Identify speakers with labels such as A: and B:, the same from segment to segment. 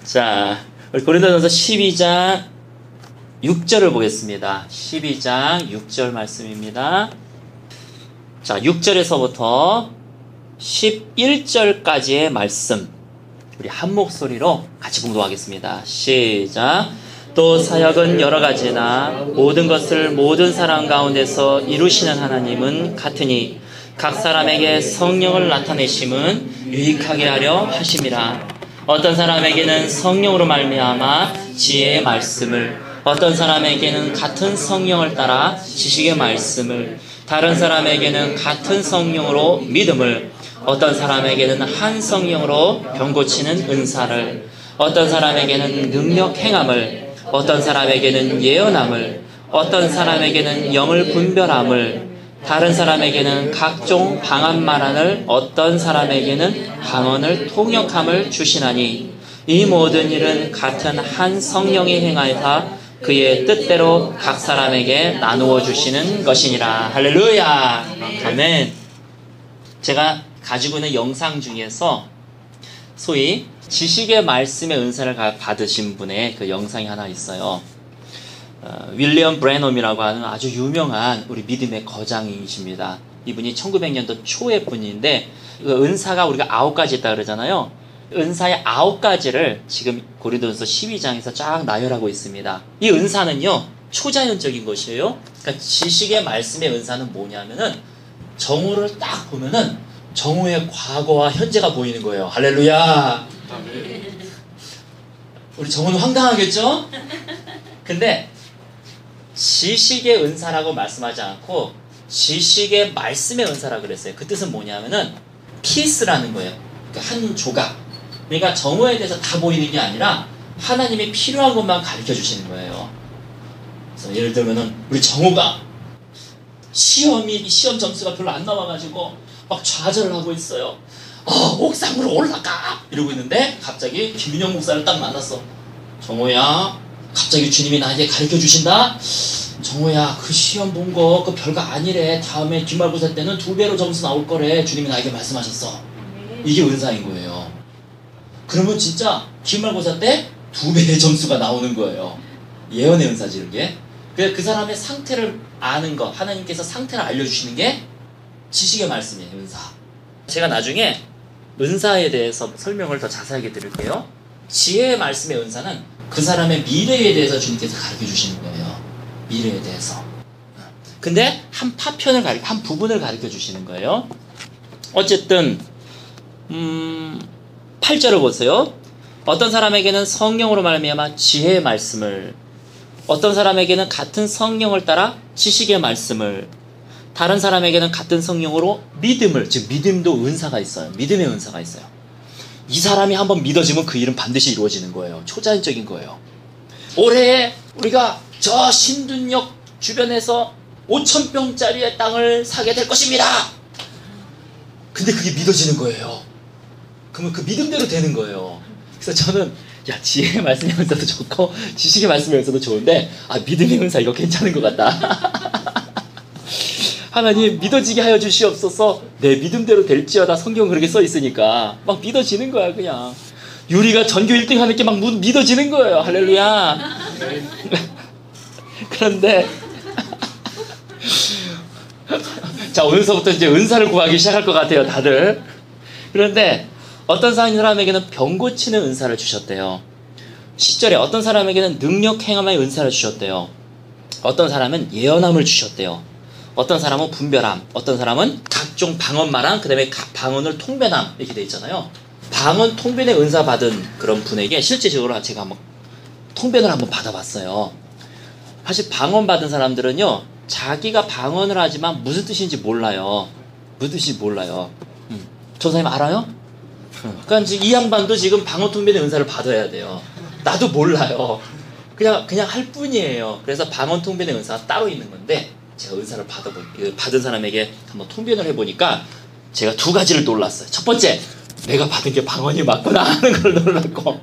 A: 자, 우리 고린도전서 12장 6절을 보겠습니다. 12장 6절 말씀입니다. 자, 6절에서부터 11절까지의 말씀 우리 한 목소리로 같이 봉독하겠습니다. 시작. 또 사역은 여러 가지나 모든 것을 모든 사람 가운데서 이루시는 하나님은 같으니 각 사람에게 성령을 나타내심은 유익하게 하려 하심이라. 어떤 사람에게는 성령으로 말미암아 지혜의 말씀을, 어떤 사람에게는 같은 성령을 따라 지식의 말씀을, 다른 사람에게는 같은 성령으로 믿음을, 어떤 사람에게는 한 성령으로 병 고치는 은사를, 어떤 사람에게는 능력 행함을, 어떤 사람에게는 예언함을, 어떤 사람에게는 영을 분별함을, 다른 사람에게는 각종 방언 말함을, 어떤 사람에게는 방언을 통역함을 주시나니 이 모든 일은 같은 한 성령이 행하사 그의 뜻대로 각 사람에게 나누어 주시는 것이니라. 할렐루야. 아멘. 제가 가지고 있는 영상 중에서 소위 지식의 말씀의 은사를 받으신 분의 그 영상이 하나 있어요. 윌리엄 브래넘이라고 하는 아주 유명한 우리 믿음의 거장이십니다. 이분이 1900년도 초의 분인데 그 은사가 우리가 9가지 있다 그러잖아요. 은사의 9가지를 지금 고린도전서 12장에서 쫙 나열하고 있습니다. 이 은사는요 초자연적인 것이에요. 그러니까 지식의 말씀의 은사는 뭐냐면은 정오를 딱 보면은 정오의 과거와 현재가 보이는 거예요. 할렐루야. 우리 정오는 황당하겠죠? 근데 지식의 은사라고 말씀하지 않고 지식의 말씀의 은사라고 그랬어요. 그 뜻은 뭐냐면은 피스라는 거예요. 그러니까 한 조각. 그러니까 정오에 대해서 다 보이는 게 아니라 하나님이 필요한 것만 가르쳐 주시는 거예요. 그래서 예를 들면은 우리 정오가 시험 점수가 별로 안 나와가지고 막 좌절을 하고 있어요. 옥상으로 올라가! 이러고 있는데 갑자기 김윤영 목사를 딱 만났어. 정오야, 갑자기 주님이 나에게 가르쳐 주신다? 정호야, 그 시험 본 거 그 별거 아니래. 다음에 기말고사 때는 2배로 점수 나올 거래. 주님이 나에게 말씀하셨어. 이게 은사인 거예요. 그러면 진짜 기말고사 때 2배의 점수가 나오는 거예요. 예언의 은사지 이게. 그래서 그 사람의 상태를 아는 것, 하나님께서 상태를 알려주시는 게 지식의 말씀이에요. 은사. 제가 나중에 은사에 대해서 설명을 더 자세하게 드릴게요. 지혜의 말씀의 은사는 그 사람의 미래에 대해서 주님께서 가르쳐 주시는 거예요. 미래에 대해서. 근데 한 부분을 가르쳐 주시는 거예요. 어쨌든 8절을 보세요. 어떤 사람에게는 성령으로 말미암아 지혜의 말씀을, 어떤 사람에게는 같은 성령을 따라 지식의 말씀을, 다른 사람에게는 같은 성령으로 믿음을, 즉 믿음도 은사가 있어요. 믿음의 은사가 있어요. 이 사람이 한번 믿어지면 그 일은 반드시 이루어지는 거예요. 초자연적인 거예요. 올해 우리가 저 신둔역 주변에서 5,000평짜리의 땅을 사게 될 것입니다. 근데 그게 믿어지는 거예요. 그러면 그 믿음대로 되는 거예요. 그래서 저는 지혜의 말씀의 은사도 좋고 지식의 말씀의 은사도 좋은데 믿음의 은사 이거 괜찮은 것 같다. 하나님 믿어지게 하여 주시옵소서. 내 믿음대로 될지어다. 성경 그렇게 써 있으니까 막 믿어지는 거야. 그냥 유리가 전교 1등 하는 게 막 믿어지는 거예요. 할렐루야. 그런데 자, 오늘서부터 이제 은사를 구하기 시작할 것 같아요, 다들. 그런데 어떤 사람에게는 병 고치는 은사를 주셨대요. 10절에 어떤 사람에게는 능력 행함의 은사를 주셨대요. 어떤 사람은 예언함을 주셨대요. 어떤 사람은 분별함, 어떤 사람은 각종 방언 말함, 그 다음에 각 방언을 통변함, 이렇게 돼 있잖아요. 방언 통변의 은사 받은 그런 분에게 실제적으로 제가 한번 통변을 한번 받아봤어요. 사실 방언 받은 사람들은요, 자기가 방언을 하지만 무슨 뜻인지 몰라요. 무슨 뜻인지 몰라요. 전사님 알아요? 그러니까 이 양반도 지금 방언 통변의 은사를 받아야 돼요. 나도 몰라요. 그냥 할 뿐이에요. 그래서 방언 통변의 은사가 따로 있는 건데, 제가 은사를 받은 사람에게 한번 통변을 해보니까 제가 2가지를 놀랐어요. 첫 번째, 내가 받은 게 방언이 맞구나 하는 걸 놀랐고,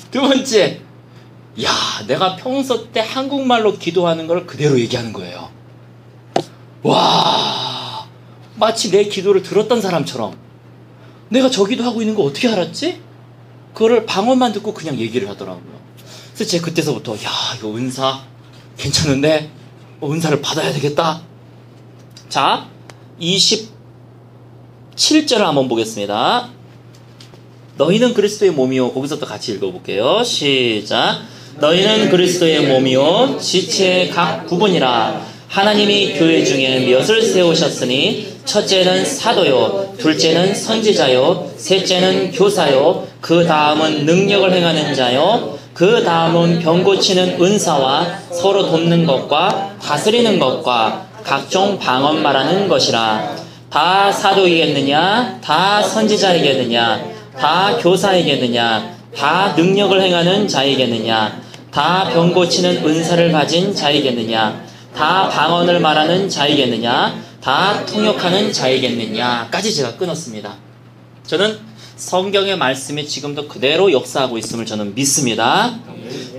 A: 두 번째, 내가 평소 때 한국말로 기도하는 걸 그대로 얘기하는 거예요. 와, 마치 내 기도를 들었던 사람처럼 내가 저 기도하고 있는 거 어떻게 알았지? 그거를 방언만 듣고 그냥 얘기를 하더라고요. 그래서 제가 그때서부터 야, 이거 은사 괜찮은데 은사를 받아야 되겠다. 자, 27절을 한번 보겠습니다. 너희는 그리스도의 몸이요. 거기서부터 같이 읽어볼게요. 시작. 너희는 그리스도의 몸이요 지체의 각 부분이라. 하나님이 교회 중에 몇을 세우셨으니 첫째는 사도요, 둘째는 선지자요, 셋째는 교사요, 그 다음은 능력을 행하는 자요, 그 다음은 병 고치는 은사와 서로 돕는 것과 다스리는 것과 각종 방언 말하는 것이라. 다 사도이겠느냐? 다 선지자이겠느냐? 다 교사이겠느냐? 다 능력을 행하는 자이겠느냐? 다 병 고치는 은사를 가진 자이겠느냐? 다 방언을 말하는 자이겠느냐? 다 통역하는 자이겠느냐? 까지 제가 끊었습니다. 저는 성경의 말씀이 지금도 그대로 역사하고 있음을 저는 믿습니다.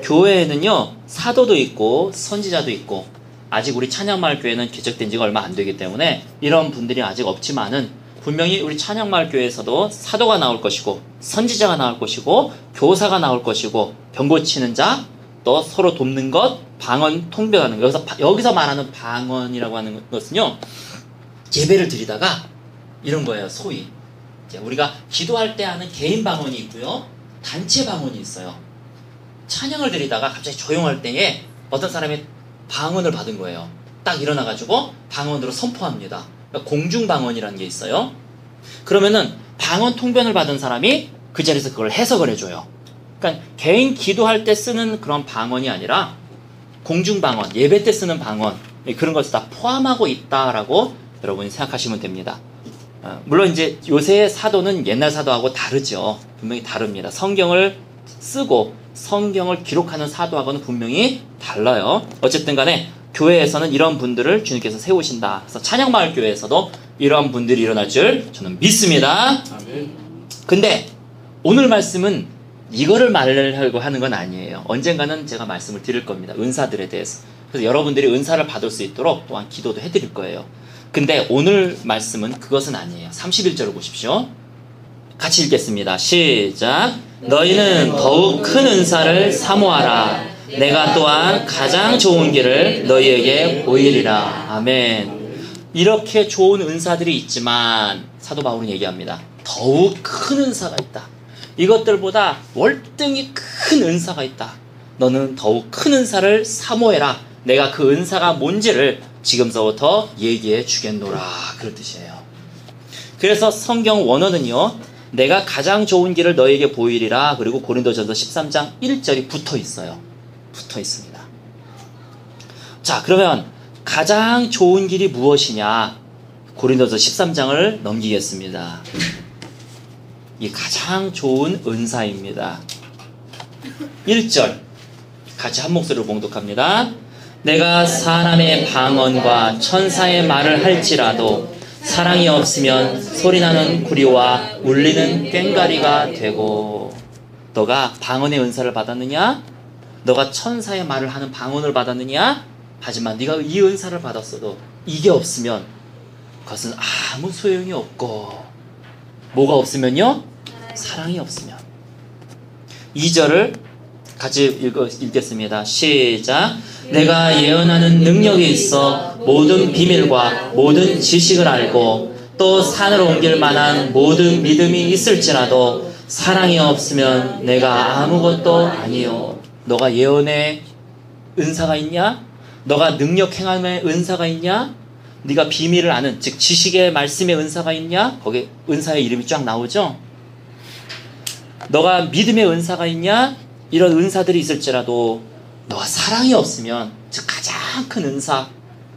A: 교회에는요, 사도도 있고 선지자도 있고, 아직 우리 찬양마을교회는 개척된 지가 얼마 안 되기 때문에 이런 분들이 아직 없지만은 분명히 우리 찬양마을교회에서도 사도가 나올 것이고, 선지자가 나올 것이고, 교사가 나올 것이고, 병 고치는 자, 또 서로 돕는 것, 방언 통변하는 것. 여기서 말하는 방언이라고 하는 것은요, 예배를 드리다가 이런 거예요. 소위 우리가 기도할 때 하는 개인 방언이 있고요, 단체 방언이 있어요. 찬양을 드리다가 갑자기 조용할 때에 어떤 사람이 방언을 받은 거예요. 딱 일어나가지고 방언으로 선포합니다. 그러니까 공중방언이라는 게 있어요. 그러면은 방언 통변을 받은 사람이 그 자리에서 그걸 해석을 해줘요. 그러니까 개인 기도할 때 쓰는 그런 방언이 아니라 공중방언, 예배 때 쓰는 방언, 그런 것을 다 포함하고 있다라고 여러분이 생각하시면 됩니다. 물론 이제 요새의 사도는 옛날 사도하고 다르죠. 분명히 다릅니다. 성경을 쓰고 성경을 기록하는 사도하고는 분명히 달라요. 어쨌든 간에 교회에서는 이런 분들을 주님께서 세우신다. 그래서 찬양마을교회에서도 이러한 분들이 일어날 줄 저는 믿습니다. 근데 오늘 말씀은 이거를 말하려고 하는 건 아니에요. 언젠가는 제가 말씀을 드릴 겁니다. 은사들에 대해서. 그래서 여러분들이 은사를 받을 수 있도록 또한 기도도 해드릴 거예요. 근데 오늘 말씀은 그것은 아니에요. 31절을 보십시오. 같이 읽겠습니다. 시작. 너희는 더욱 큰 은사를 사모하라. 내가 또한 가장 좋은 길을 너희에게 보이리라. 아멘. 이렇게 좋은 은사들이 있지만 사도 바울은 얘기합니다. 더욱 큰 은사가 있다. 이것들보다 월등히 큰 은사가 있다. 너는 더욱 큰 은사를 사모해라. 내가 그 은사가 뭔지를 지금서부터 얘기해 주겠노라. 그런 뜻이에요. 그래서 성경 원어는요, 내가 가장 좋은 길을 너에게 보이리라. 그리고 고린도전서 13장 1절이 붙어 있어요. 붙어 있습니다. 자, 그러면 가장 좋은 길이 무엇이냐? 고린도전서 13장을 넘기겠습니다. 이 가장 좋은 은사입니다. 1절 같이 한 목소리로 봉독합니다. 내가 사람의 방언과 천사의 말을 할지라도 사랑이 없으면 소리나는 구리와 울리는 꽹과리가 되고. 너가 방언의 은사를 받았느냐? 너가 천사의 말을 하는 방언을 받았느냐? 하지만 네가 이 은사를 받았어도 이게 없으면 그것은 아무 소용이 없고. 뭐가 없으면요? 사랑이 없으면. 2절을 같이 읽겠습니다. 시작. 내가 예언하는 능력이 있어 모든 비밀과 모든 지식을 알고 또 산을 옮길 만한 모든 믿음이 있을지라도 사랑이 없으면 내가 아무것도 아니요. 너가 예언의 은사가 있냐? 너가 능력 행함의 은사가 있냐? 네가 비밀을 아는, 즉 지식의 말씀의 은사가 있냐? 거기 은사의 이름이 쫙 나오죠? 너가 믿음의 은사가 있냐? 이런 은사들이 있을지라도 너가 사랑이 없으면, 즉 가장 큰 은사,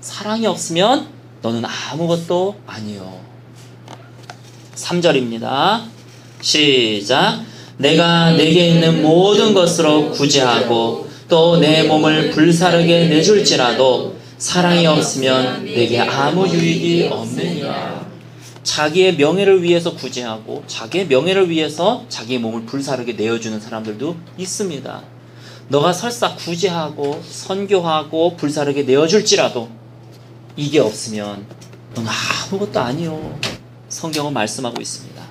A: 사랑이 없으면 너는 아무것도 아니요. 3절입니다. 시작. 내가 내게 있는 모든 것으로 구제하고 또 내 몸을 불사르게 내줄지라도 사랑이 없으면 내게 아무 유익이 없느니라. 자기의 명예를 위해서 구제하고 자기의 명예를 위해서 자기의 몸을 불사르게 내어주는 사람들도 있습니다. 너가 설사 구제하고 선교하고 불사르게 내어줄지라도 이게 없으면 넌 아무것도 아니요. 성경은 말씀하고 있습니다.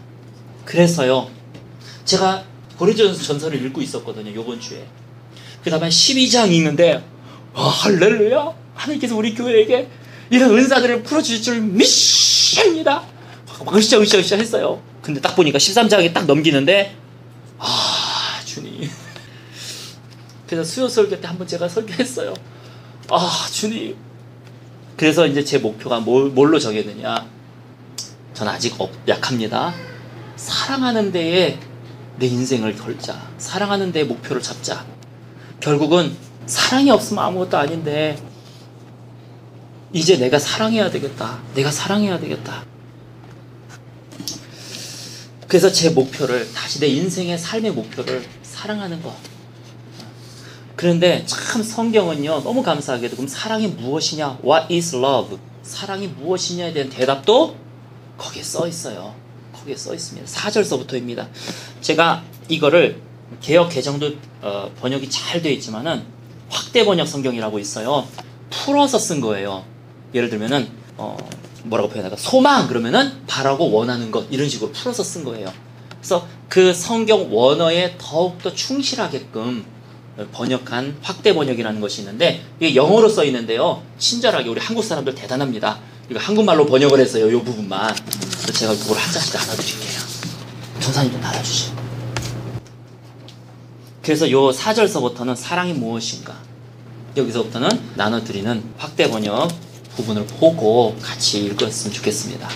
A: 그래서요, 제가 고린도전서 전서를 읽고 있었거든요. 요번 주에. 그 다음에 12장 읽는데 할렐루야, 하나님께서 우리 교회에게 이런 은사들을 풀어주실 줄 믿습니다. 으쌰 했어요. 근데 딱 보니까 13장에 딱 넘기는데 주님. 그래서 수요 설교 때 한번 제가 설교했어요. 주님. 그래서 이제 제 목표가 뭘로 정했느냐. 저는 아직 약합니다. 사랑하는 데에 내 인생을 걸자. 사랑하는 데에 목표를 잡자. 결국은 사랑이 없으면 아무것도 아닌데 이제 내가 사랑해야 되겠다. 내가 사랑해야 되겠다. 그래서 제 목표를 다시 내 인생의 삶의 목표를 사랑하는 것. 그런데 참 성경은요, 너무 감사하게도 그럼 사랑이 무엇이냐? What is love? 사랑이 무엇이냐에 대한 대답도 거기에 써 있어요. 거기에 써 있습니다. 4절서부터입니다. 제가 이거를 개역 개정도 번역이 잘 되어 있지만은 확대 번역 성경이라고 있어요. 풀어서 쓴 거예요. 예를 들면은 뭐라고 표현할까? 소망 그러면은 바라고 원하는 것, 이런 식으로 풀어서 쓴 거예요. 그래서 그 성경 원어에 더욱더 충실하게끔 번역한 확대 번역이라는 것이 있는데, 이게 영어로 써 있는데요, 친절하게 우리 한국 사람들 대단합니다. 이거 한국말로 번역을 했어요. 이 부분만. 그래서 제가 그걸 한 장씩 나눠드릴게요. 전사님도 나눠주시죠. 그래서 요 4절서부터는 사랑이 무엇인가, 여기서부터는 나눠드리는 확대 번역 부분을 보고 같이 읽었으면 좋겠습니다.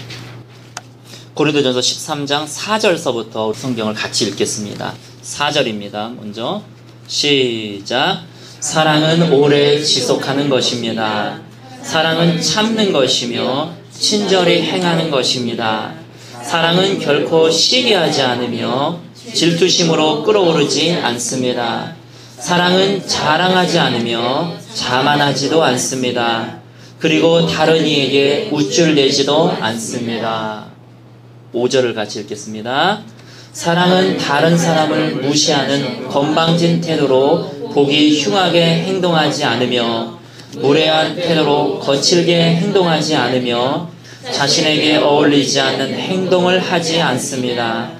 A: 고린도전서 13장 4절서부터 성경을 같이 읽겠습니다. 4절입니다. 먼저 시작. 사랑은 오래 지속하는 것입니다. 사랑은 참는 것이며 친절히 행하는 것입니다. 사랑은 결코 시기하지 않으며 질투심으로 끓어오르지 않습니다. 사랑은 자랑하지 않으며 자만하지도 않습니다. 그리고 다른 이에게 우쭐대지도 않습니다. 5절을 같이 읽겠습니다. 사랑은 다른 사람을 무시하는 건방진 태도로 보기 흉하게 행동하지 않으며 무례한 태도로 거칠게 행동하지 않으며 자신에게 어울리지 않는 행동을 하지 않습니다.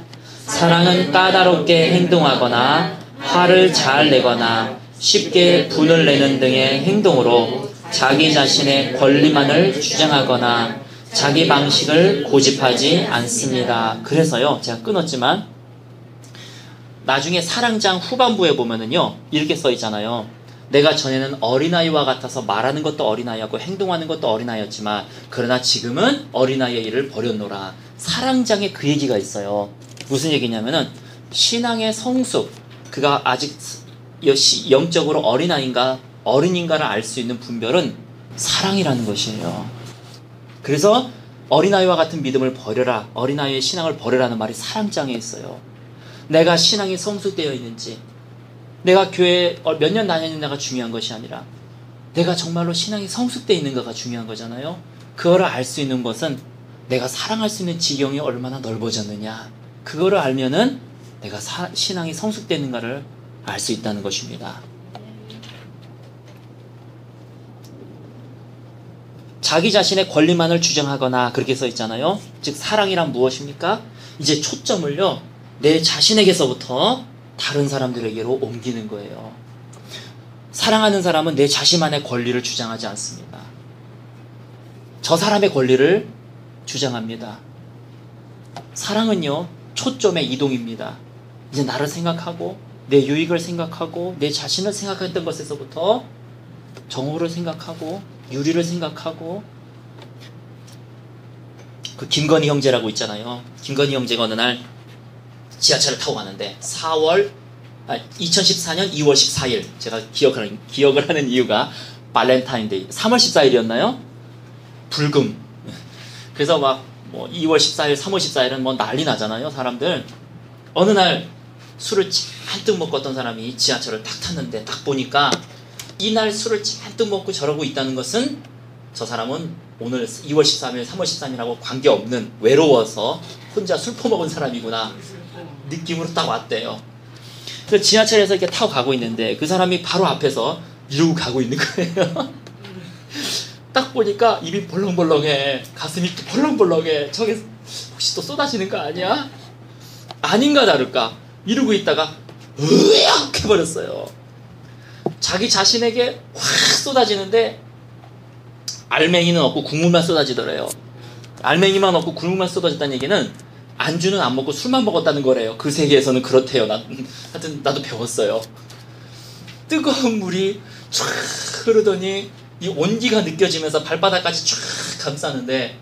A: 사랑은 까다롭게 행동하거나 화를 잘 내거나 쉽게 분을 내는 등의 행동으로 자기 자신의 권리만을 주장하거나 자기 방식을 고집하지 않습니다. 그래서요, 제가 끊었지만 나중에 사랑장 후반부에 보면은요, 이렇게 써 있잖아요. 내가 전에는 어린아이와 같아서 말하는 것도 어린아이였고 행동하는 것도 어린아이였지만 그러나 지금은 어린아이의 일을 버렸노라. 사랑장에 그 얘기가 있어요. 무슨 얘기냐면은 신앙의 성숙, 그가 아직 영적으로 어린아이인가 어린인가를 알 수 있는 분별은 사랑이라는 것이에요. 그래서 어린아이와 같은 믿음을 버려라, 어린아이의 신앙을 버려라는 말이 사랑장에 있어요. 내가 신앙이 성숙되어 있는지, 내가 교회에 몇 년 다녔느냐가 중요한 것이 아니라 내가 정말로 신앙이 성숙되어 있는가가 중요한 거잖아요. 그거를 알 수 있는 것은 내가 사랑할 수 있는 지경이 얼마나 넓어졌느냐, 그거를 알면은 내가 신앙이 성숙되는가를 알 수 있다는 것입니다. 자기 자신의 권리만을 주장하거나 그렇게 써 있잖아요. 즉 사랑이란 무엇입니까? 이제 초점을요, 내 자신에게서부터 다른 사람들에게로 옮기는 거예요. 사랑하는 사람은 내 자신만의 권리를 주장하지 않습니다. 저 사람의 권리를 주장합니다. 사랑은요, 초점의 이동입니다. 이제 나를 생각하고 내 유익을 생각하고 내 자신을 생각했던 것에서부터 정오를 생각하고 유리를 생각하고, 그 김건희 형제라고 있잖아요. 김건희 형제가 어느 날 지하철을 타고 가는데 2014년 2월 14일, 제가 기억을 하는 이유가 발렌타인데이 3월 14일이었나요? 불금. 그래서 막 2월 14일, 3월 14일은 뭐 난리 나잖아요, 사람들. 어느 날 술을 잔뜩 먹고 어떤 사람이 지하철을 딱 탔는데 딱 보니까 이날 술을 잔뜩 먹고 저러고 있다는 것은 저 사람은 오늘 2월 13일, 3월 13일하고 관계없는, 외로워서 혼자 술 퍼먹은 사람이구나 느낌으로 딱 왔대요. 그래서 지하철에서 이렇게 타고 가고 있는데 그 사람이 바로 앞에서 이러고 가고 있는 거예요. 딱 보니까 입이 벌렁벌렁해, 가슴이 또 벌렁벌렁해. 저게 혹시 또 쏟아지는 거 아니야? 아닌가 다를까 이러고 있다가 으악 해버렸어요. 자기 자신에게 확 쏟아지는데 알맹이는 없고 국물만 쏟아지더래요. 알맹이만 없고 국물만 쏟아졌다는 얘기는 안주는 안 먹고 술만 먹었다는 거래요. 그 세계에서는 그렇대요. 하여튼 나도 배웠어요. 뜨거운 물이 쫙 흐르더니 이 온기가 느껴지면서 발바닥까지 쫙 감싸는데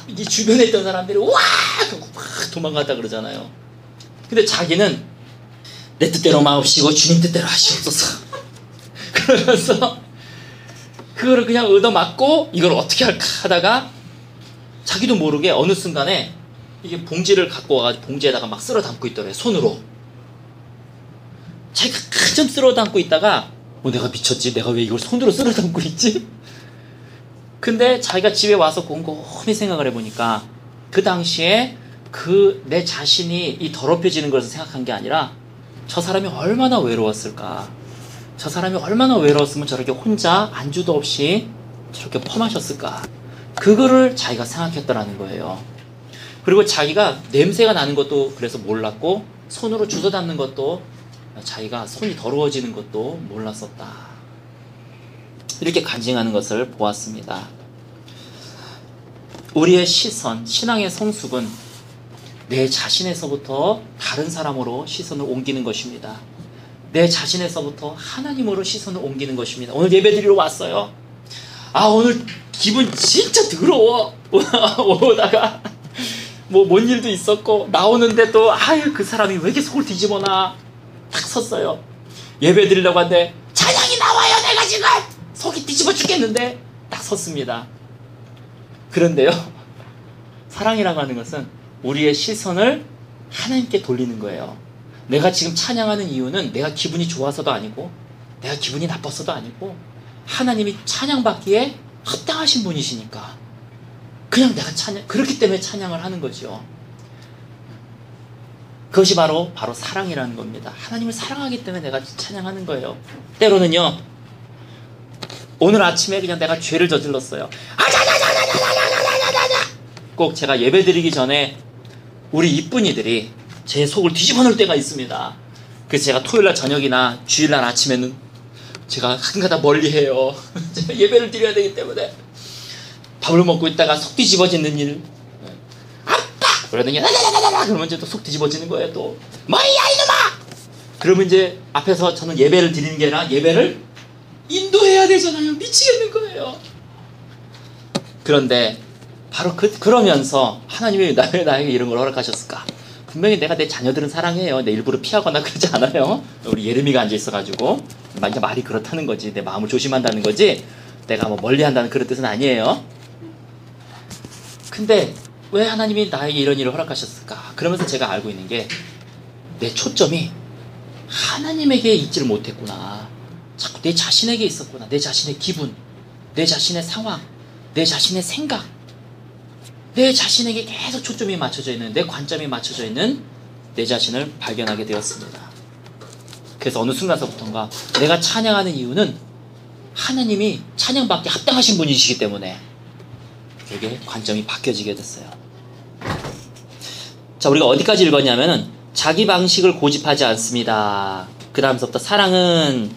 A: 이 주변에 있던 사람들이 와! 하고 막 도망갔다 그러잖아요. 근데 자기는 내 뜻대로 마옵시고 주님 뜻대로 하시옵소서. 그러면서 그거를 그냥 얻어맞고 이걸 어떻게 할까 하다가 자기도 모르게 어느 순간에 이게 봉지를 갖고 와가지고 봉지에다가 막 쓸어 담고 있더래. 손으로. 자기가 한참 쓸어 담고 있다가 내가 미쳤지? 내가 왜 이걸 손으로 쓸어 담고 있지? 근데 자기가 집에 와서 곰곰이 생각을 해보니까 그 당시에 내 자신이 이 더럽혀지는 것을 생각한 게 아니라 저 사람이 얼마나 외로웠을까. 저 사람이 얼마나 외로웠으면 저렇게 혼자 안주도 없이 저렇게 퍼마셨을까. 그거를 자기가 생각했더라는 거예요. 그리고 자기가 냄새가 나는 것도 그래서 몰랐고 손으로 주워 담는 것도 자기가 손이 더러워지는 것도 몰랐었다. 이렇게 간증하는 것을 보았습니다. 우리의 시선, 신앙의 성숙은 내 자신에서부터 다른 사람으로 시선을 옮기는 것입니다. 내 자신에서부터 하나님으로 시선을 옮기는 것입니다. 오늘 예배드리러 왔어요. 오늘 기분 진짜 더러워. 오다가 뭔 일도 있었고 나오는데 또 그 사람이 왜 이렇게 속을 뒤집어놔. 딱 섰어요. 예배 드리려고 하는데 찬양이 나와요. 내가 지금 속이 뒤집어 죽겠는데 딱 섰습니다. 그런데요, 사랑이라고 하는 것은 우리의 시선을 하나님께 돌리는 거예요. 내가 지금 찬양하는 이유는 내가 기분이 좋아서도 아니고 내가 기분이 나빠서도 아니고 하나님이 찬양받기에 합당하신 분이시니까 그냥 내가 그렇기 때문에 찬양을 하는 거죠. 그것이 바로 사랑이라는 겁니다. 하나님을 사랑하기 때문에 내가 찬양하는 거예요. 때로는요, 오늘 아침에 그냥 내가 죄를 저질렀어요. 꼭 제가 예배 드리기 전에 우리 이쁜이들이 제 속을 뒤집어 놓을 때가 있습니다. 그래서 제가 토요일날 저녁이나 주일날 아침에는 제가 한가닥 멀리 해요. 제가 예배를 드려야 되기 때문에. 밥을 먹고 있다가 속 뒤집어지는 일. 아빠! 그러더니 그러면 이제 또 속 뒤집어지는 거예요. 또 뭐야 이놈아! 그러면 이제 앞에서 저는 예배를 드리는 게 아니라 예배를 인도해야 되잖아요. 미치겠는 거예요. 그런데 바로 그러면서 하나님이 나에게 이런 걸 허락하셨을까? 분명히 내가 내 자녀들은 사랑해요. 내 일부러 피하거나 그러지 않아요. 우리 예림이가 앉아있어가지고 말이 그렇다는 거지. 내 마음을 조심한다는 거지 내가 멀리한다는 그런 뜻은 아니에요. 근데 왜 하나님이 나에게 이런 일을 허락하셨을까? 그러면서 제가 알고 있는 게 내 초점이 하나님에게 있지를 못했구나. 자꾸 내 자신에게 있었구나. 내 자신의 기분, 내 자신의 상황, 내 자신의 생각, 내 자신에게 계속 초점이 맞춰져 있는, 내 관점이 맞춰져 있는 내 자신을 발견하게 되었습니다. 그래서 어느 순간서부터인가 내가 찬양하는 이유는 하나님이 찬양받기 합당하신 분이시기 때문에 되게 관점이 바뀌어지게 됐어요. 자, 우리가 어디까지 읽었냐면은 자기 방식을 고집하지 않습니다. 그 다음서부터 사랑은,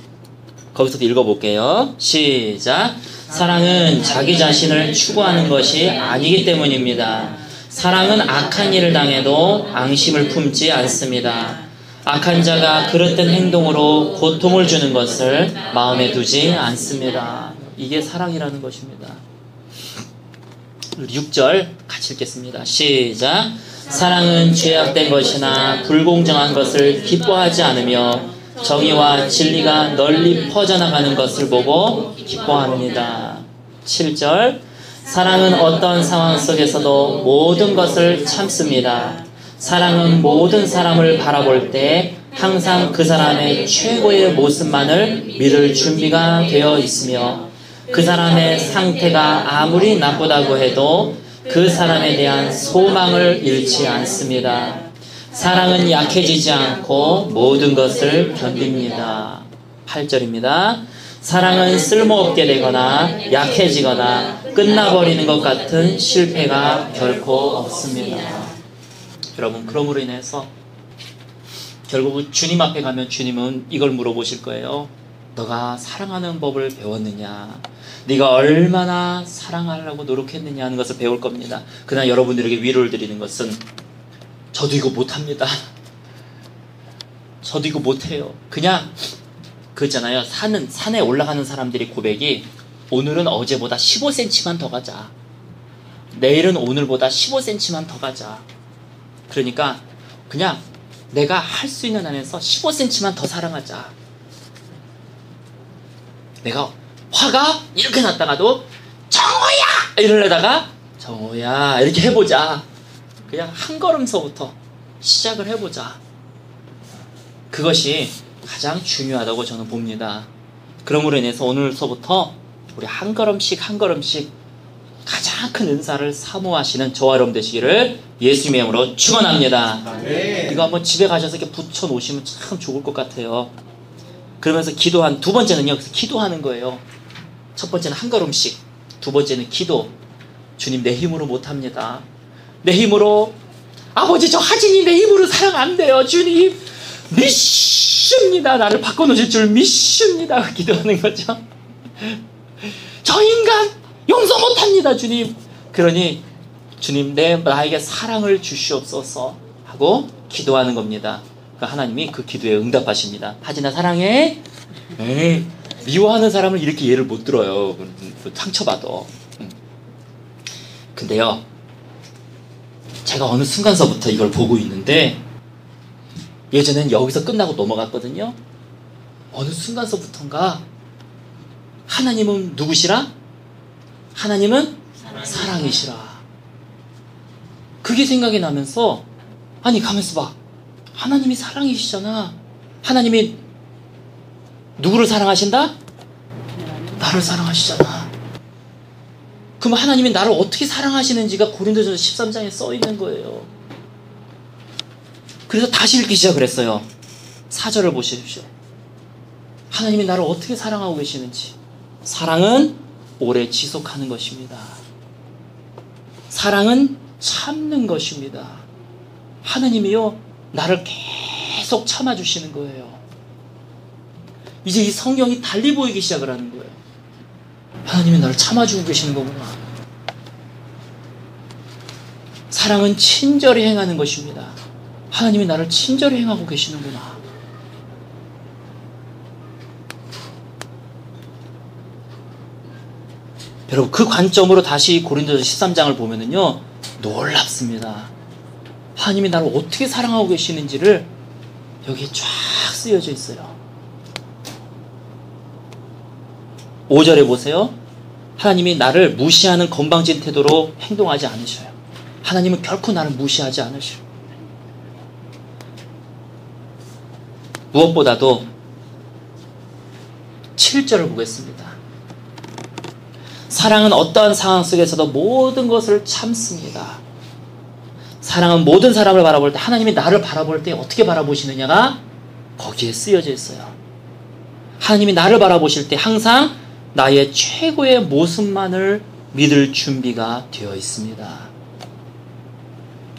A: 거기서도 읽어볼게요. 시작. 사랑은 자기 자신을 추구하는 것이 아니기 때문입니다. 사랑은 악한 일을 당해도 앙심을 품지 않습니다. 악한 자가 그릇된 행동으로 고통을 주는 것을 마음에 두지 않습니다. 이게 사랑이라는 것입니다. 6절 같이 읽겠습니다. 시작. 사랑은 죄악된 것이나 불공정한 것을 기뻐하지 않으며 정의와 진리가 널리 퍼져나가는 것을 보고 기뻐합니다. 7절. 사랑은 어떤 상황 속에서도 모든 것을 참습니다. 사랑은 모든 사람을 바라볼 때 항상 그 사람의 최고의 모습만을 믿을 준비가 되어 있으며 그 사람의 상태가 아무리 나쁘다고 해도 그 사람에 대한 소망을 잃지 않습니다. 사랑은 약해지지 않고 모든 것을 견딥니다. 8절입니다. 사랑은 쓸모없게 되거나 약해지거나 끝나버리는 것 같은 실패가 결코 없습니다. 여러분, 그러므로 인해서 결국은 주님 앞에 가면 주님은 이걸 물어보실 거예요. 너가 사랑하는 법을 배웠느냐? 네가 얼마나 사랑하려고 노력했느냐 하는 것을 배울 겁니다. 그러나 여러분들에게 위로를 드리는 것은 저도 이거 못합니다. 저도 이거 못해요. 그냥 그잖아요. 산에 올라가는 사람들이 고백이 오늘은 어제보다 15cm만 더 가자. 내일은 오늘보다 15cm만 더 가자. 그러니까 그냥 내가 할 수 있는 안에서 15cm만 더 사랑하자. 내가 화가 이렇게 났다가도 정호야! 이러려다가 정호야 이렇게 해보자. 그냥 한 걸음서부터 시작을 해보자. 그것이 가장 중요하다고 저는 봅니다. 그러므로 인해서 오늘서부터 우리 한 걸음씩 한 걸음씩 가장 큰 은사를 사모하시는 저와 여러분 되시기를 예수님의 이름으로 축원합니다. 이거 한번 집에 가셔서 이렇게 붙여 놓으시면 참 좋을 것 같아요. 그러면서 기도한 두 번째는요. 그래서 기도하는 거예요. 첫 번째는 한 걸음씩, 두 번째는 기도. 주님 내 힘으로 못합니다. 내 힘으로 아버지 저 하진이 내 힘으로 사랑 안 돼요. 주님 믿습니다. 나를 바꿔놓으실 줄 믿습니다. 기도하는 거죠. 저 인간 용서 못합니다. 주님. 그러니 주님 나에게 사랑을 주시옵소서 하고 기도하는 겁니다. 하나님이 그 기도에 응답하십니다. 하진아 사랑해. 에이, 미워하는 사람은 이렇게 예를 못 들어요. 상처받아. 근데요, 제가 어느 순간서부터 이걸 보고 있는데 예전엔 여기서 끝나고 넘어갔거든요. 어느 순간서부턴가 하나님은 누구시라? 하나님은 사랑이시라. 그게 생각이 나면서 아니 가만있어 봐. 하나님이 사랑이시잖아. 하나님이 누구를 사랑하신다? 나를 사랑하시잖아. 그럼 하나님이 나를 어떻게 사랑하시는지가 고린도전서 13장에 써 있는 거예요. 그래서 다시 읽기 시작을 했어요. 4절을 보십시오. 하나님이 나를 어떻게 사랑하고 계시는지. 사랑은 오래 지속하는 것입니다. 사랑은 참는 것입니다. 하나님이요 나를 계속 참아주시는 거예요. 이제 이 성경이 달리 보이기 시작을 하는 거예요. 하나님이 나를 참아주고 계시는 거구나. 사랑은 친절히 행하는 것입니다. 하나님이 나를 친절히 행하고 계시는구나. 여러분 그 관점으로 다시 고린도서 13장을 보면은요 놀랍습니다. 하나님이 나를 어떻게 사랑하고 계시는지를 여기에 쫙 쓰여져 있어요. 5절에 보세요. 하나님이 나를 무시하는 건방진 태도로 행동하지 않으셔요. 하나님은 결코 나를 무시하지 않으셔요. 무엇보다도 7절을 보겠습니다. 사랑은 어떠한 상황 속에서도 모든 것을 참습니다. 사랑은 모든 사람을 바라볼 때 하나님이 나를 바라볼 때 어떻게 바라보시느냐가 거기에 쓰여져 있어요. 하나님이 나를 바라보실 때 항상 나의 최고의 모습만을 믿을 준비가 되어 있습니다.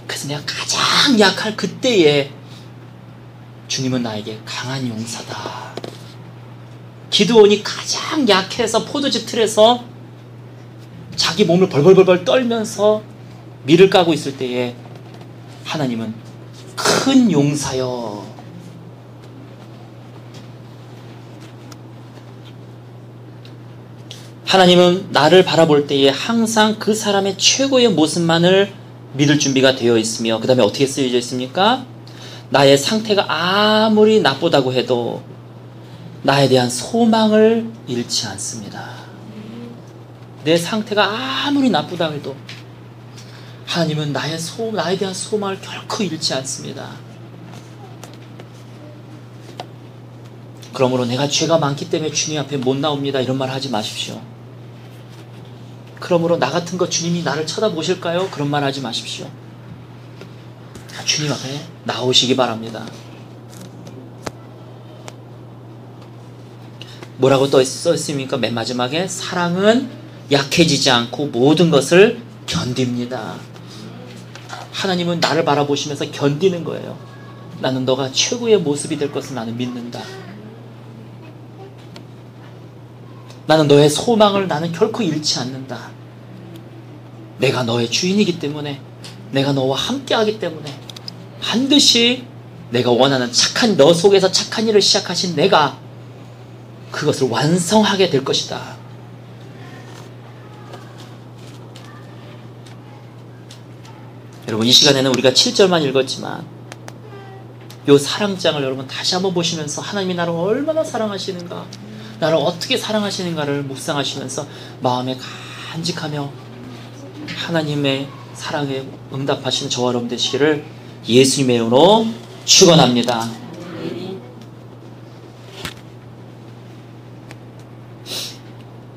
A: 그래서 내가 가장 약할 그때에 주님은 나에게 강한 용사다. 기드온이 가장 약해서 포도즙 틀에서 자기 몸을 벌벌벌 떨면서 밀을 까고 있을 때에 하나님은 큰 용사여. 하나님은 나를 바라볼 때에 항상 그 사람의 최고의 모습만을 믿을 준비가 되어 있으며 그 다음에 어떻게 쓰여져 있습니까? 나의 상태가 아무리 나쁘다고 해도 나에 대한 소망을 잃지 않습니다. 내 상태가 아무리 나쁘다고 해도 하나님은 나에 대한 소망을 결코 잃지 않습니다. 그러므로 내가 죄가 많기 때문에 주님 앞에 못 나옵니다. 이런 말 하지 마십시오. 그러므로 나 같은 거 주님이 나를 쳐다보실까요? 그런 말 하지 마십시오. 주님 앞에 나오시기 바랍니다. 뭐라고 써 있습니까? 맨 마지막에 사랑은 약해지지 않고 모든 것을 견딥니다. 하나님은 나를 바라보시면서 견디는 거예요. 나는 너가 최고의 모습이 될 것을 나는 믿는다. 나는 너의 소망을 나는 결코 잃지 않는다. 내가 너의 주인이기 때문에, 내가 너와 함께하기 때문에 반드시 내가 원하는 착한, 너 속에서 착한 일을 시작하신 내가 그것을 완성하게 될 것이다. 여러분, 이 시간에는 우리가 7절만 읽었지만 이 사랑장을 여러분 다시 한번 보시면서 하나님이 나를 얼마나 사랑하시는가, 나를 어떻게 사랑하시는가를 묵상하시면서 마음에 간직하며 하나님의 사랑에 응답하시는 저와 여러분 되시기를 예수님의 이름으로 축원합니다.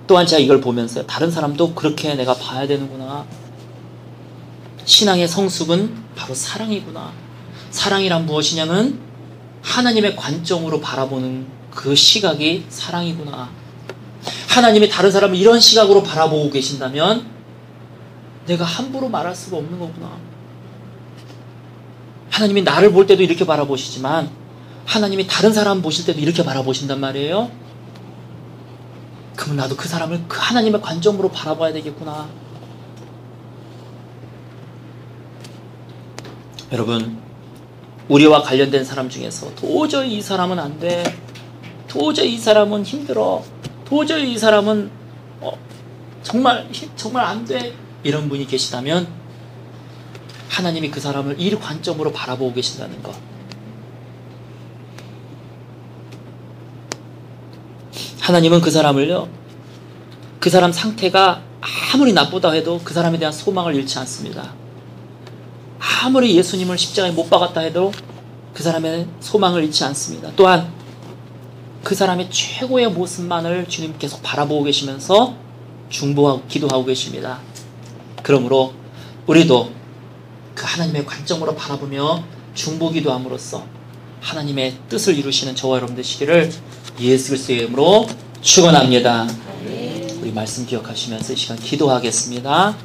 A: 또한 제가 이걸 보면서 다른 사람도 그렇게 내가 봐야 되는구나. 신앙의 성숙은 바로 사랑이구나. 사랑이란 무엇이냐면 하나님의 관점으로 바라보는 그 시각이 사랑이구나. 하나님이 다른 사람을 이런 시각으로 바라보고 계신다면 내가 함부로 말할 수가 없는 거구나. 하나님이 나를 볼 때도 이렇게 바라보시지만 하나님이 다른 사람 보실 때도 이렇게 바라보신단 말이에요. 그럼 나도 그 사람을 그 하나님의 관점으로 바라봐야 되겠구나. 여러분, 우리와 관련된 사람 중에서 도저히 이 사람은 안 돼, 도저히 이 사람은 힘들어, 도저히 이 사람은 정말 안 돼, 이런 분이 계시다면 하나님이 그 사람을 이 관점으로 바라보고 계신다는 것. 하나님은 그 사람을요, 그 사람 상태가 아무리 나쁘다 해도 그 사람에 대한 소망을 잃지 않습니다. 아무리 예수님을 십자가에 못 박았다 해도 그 사람의 소망을 잃지 않습니다. 또한 그 사람의 최고의 모습만을 주님 계속 바라보고 계시면서 중보하고 기도하고 계십니다. 그러므로 우리도 그 하나님의 관점으로 바라보며 중보 기도함으로써 하나님의 뜻을 이루시는 저와 여러분 되시기를 예수 그리스도의 이름으로 축원합니다. 우리 말씀 기억하시면서 이 시간 기도하겠습니다.